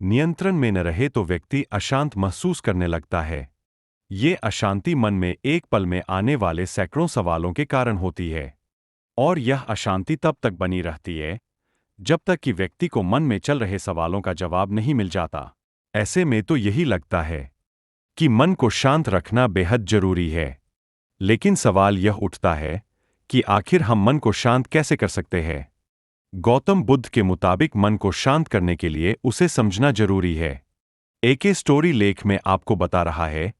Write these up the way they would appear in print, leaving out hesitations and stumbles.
नियंत्रण में न रहे तो व्यक्ति अशांत महसूस करने लगता है। ये अशांति मन में एक पल में आने वाले सैकड़ों सवालों के कारण होती है। और यह अशांति तब तक बनी रहती है जब तक कि व्यक्ति को मन में चल रहे सवालों का जवाब नहीं मिल जाता। ऐसे में तो यही लगता है कि मन को शांत रखना बेहद जरूरी है। लेकिन सवाल यह उठता है कि आखिर हम मन को शांत कैसे कर सकते हैं? गौतम बुद्ध के मुताबिक मन को शांत करने के लिए उसे समझना जरूरी है। एक स्टोरी लेख में आपको बता रहा है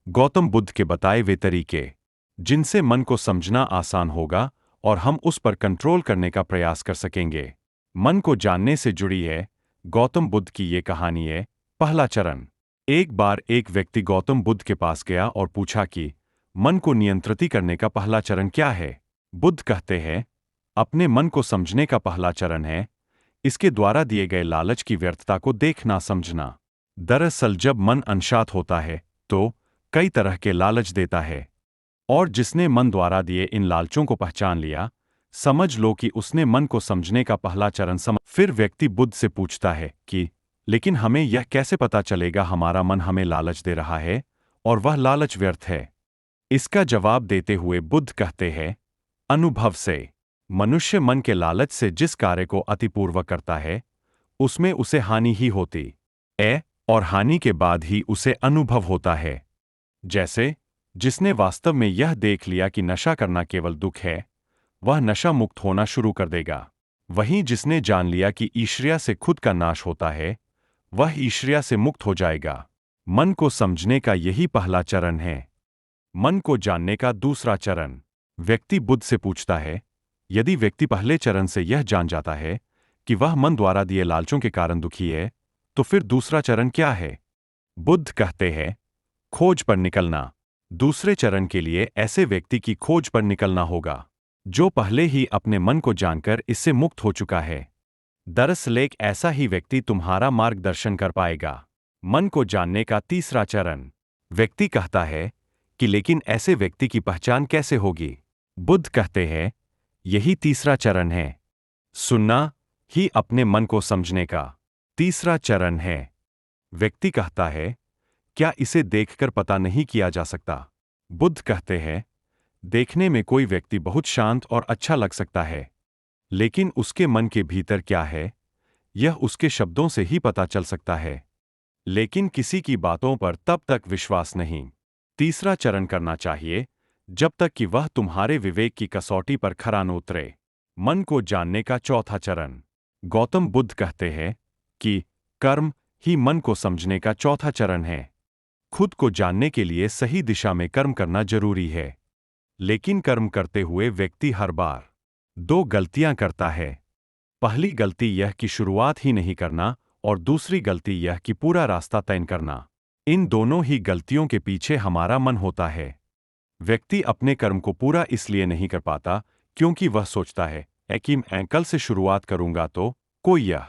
गौतम बुद्ध के बताए वे तरीके जिनसे मन को समझना आसान होगा और हम उस पर कंट्रोल करने का प्रयास कर सकेंगे। मन को जानने से जुड़ी है गौतम बुद्ध की ये कहानी है। पहला चरण। एक बार एक व्यक्ति गौतम बुद्ध के पास गया और पूछा कि मन को नियंत्रित करने का पहला चरण क्या है? बुद्ध कहते हैं, अपने मन को समझने का पहला चरण है इसके द्वारा दिए गए लालच की व्यर्थता को देखना समझना। दरअसल जब मन अनशांत होता है तो कई तरह के लालच देता है, और जिसने मन द्वारा दिए इन लालचों को पहचान लिया, समझ लो कि उसने मन को समझने का पहला चरण समझ। फिर व्यक्ति बुद्ध से पूछता है कि लेकिन हमें यह कैसे पता चलेगा हमारा मन हमें लालच दे रहा है और वह लालच व्यर्थ है? इसका जवाब देते हुए बुद्ध कहते हैं, अनुभव से। मनुष्य मन के लालच से जिस कार्य को अतिपूर्वक करता है उसमें उसे हानि ही होती है, और हानि के बाद ही उसे अनुभव होता है। जैसे जिसने वास्तव में यह देख लिया कि नशा करना केवल दुख है, वह नशा मुक्त होना शुरू कर देगा। वहीं जिसने जान लिया कि ईर्ष्या से खुद का नाश होता है, वह ईर्ष्या से मुक्त हो जाएगा। मन को समझने का यही पहला चरण है। मन को जानने का दूसरा चरण। व्यक्ति बुद्ध से पूछता है, यदि व्यक्ति पहले चरण से यह जान जाता है कि वह मन द्वारा दिए लालचों के कारण दुखी है, तो फिर दूसरा चरण क्या है? बुद्ध कहते हैं, खोज पर निकलना। दूसरे चरण के लिए ऐसे व्यक्ति की खोज पर निकलना होगा जो पहले ही अपने मन को जानकर इससे मुक्त हो चुका है। दरअसल एक ऐसा ही व्यक्ति तुम्हारा मार्गदर्शन कर पाएगा। मन को जानने का तीसरा चरण। व्यक्ति कहता है कि लेकिन ऐसे व्यक्ति की पहचान कैसे होगी? बुद्ध कहते हैं, यही तीसरा चरण है। सुनना ही अपने मन को समझने का तीसरा चरण है। व्यक्ति कहता है, क्या इसे देखकर पता नहीं किया जा सकता? बुद्ध कहते हैं, देखने में कोई व्यक्ति बहुत शांत और अच्छा लग सकता है, लेकिन उसके मन के भीतर क्या है यह उसके शब्दों से ही पता चल सकता है। लेकिन किसी की बातों पर तब तक विश्वास नहीं। तीसरा चरण करना चाहिए जब तक कि वह तुम्हारे विवेक की कसौटी पर खरा न उतरे। मन को जानने का चौथा चरण। गौतम बुद्ध कहते हैं कि कर्म ही मन को समझने का चौथा चरण है। खुद को जानने के लिए सही दिशा में कर्म करना जरूरी है, लेकिन कर्म करते हुए व्यक्ति हर बार दो गलतियां करता है। पहली गलती यह कि शुरुआत ही नहीं करना, और दूसरी गलती यह कि पूरा रास्ता तय करना। इन दोनों ही गलतियों के पीछे हमारा मन होता है। व्यक्ति अपने कर्म को पूरा इसलिए नहीं कर पाता क्योंकि वह सोचता है कि मैं कल से शुरुआत करूंगा तो कोई यह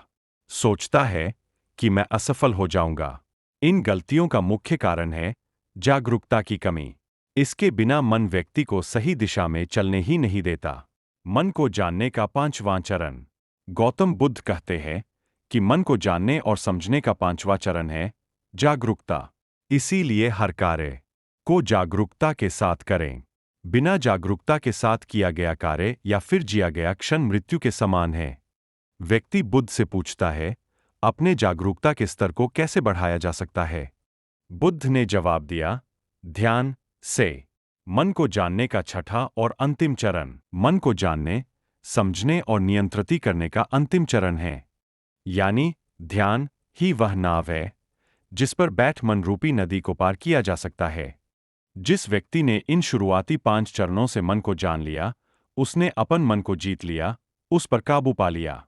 सोचता है कि मैं असफल हो जाऊंगा। इन गलतियों का मुख्य कारण है जागरूकता की कमी। इसके बिना मन व्यक्ति को सही दिशा में चलने ही नहीं देता। मन को जानने का पांचवां चरण। गौतम बुद्ध कहते हैं कि मन को जानने और समझने का पांचवां चरण है जागरूकता। इसीलिए हर कार्य को जागरूकता के साथ करें। बिना जागरूकता के साथ किया गया कार्य या फिर जिया गया क्षण मृत्यु के समान है। व्यक्ति बुद्ध से पूछता है, अपने जागरूकता के स्तर को कैसे बढ़ाया जा सकता है? बुद्ध ने जवाब दिया, ध्यान से। मन को जानने का छठा और अंतिम चरण। मन को जानने, समझने और नियंत्रित करने का अंतिम चरण है। यानी ध्यान ही वह नाव है जिस पर बैठ मन रूपी नदी को पार किया जा सकता है। जिस व्यक्ति ने इन शुरुआती 5 चरणों से मन को जान लिया, उसने अपन मन को जीत लिया, उस पर काबू पा लिया।